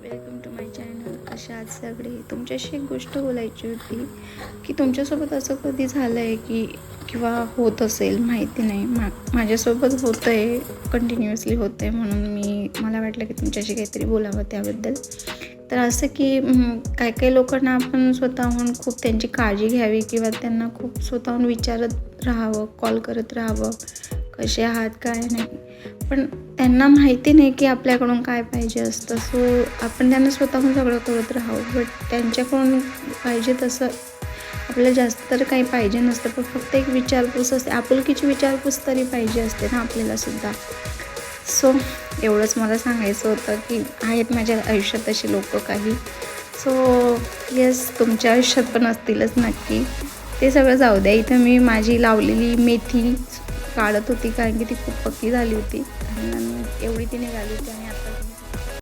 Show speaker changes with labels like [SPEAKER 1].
[SPEAKER 1] Welcome to my channel. कशा आहात सगळे? तुमच्याशी एक गोष्ट बोलायची होती की तुमच्यासोबत असं कधी झालं आहे की किंवा होत असेल माहिती नाही. माझ्यासोबत होतं आहे, कंटिन्युअसली होतं आहे, म्हणून मला वाटलं की तुमच्याशी काहीतरी बोलावं त्याबद्दल. तर असं की काही लोकांना आपण स्वतःहून खूप त्यांची काळजी घ्यावी किंवा त्यांना खूप स्वतःहून विचारत राहावं, कॉल करत राहावं, कसे आहात काय नाही. पण त्यांना माहिती नाही की आपल्याकडून काय पाहिजे असतं. सो आपण त्यांना स्वतःहून सगळं करत राहावं. बट त्यांच्याकडून पाहिजे तसं आपल्याला जास्त तर काही पाहिजे नसतं. पण फक्त एक विचारपूस असते, आपुलकीची विचारपूस तरी पाहिजे असते ना आपल्यालासुद्धा. सो एवढंच मला सांगायचं होतं की आहेत माझ्या आयुष्यात असे लोकं काही. सो येस, तुमच्या आयुष्यात पण असतीलच नक्की. ते सगळं जाऊ द्या. इथं मी माझी लावलेली मेथी काढत होती, कारण की ती खूप पक्की झाली होती आणि एवढी ती निघाली होती आणि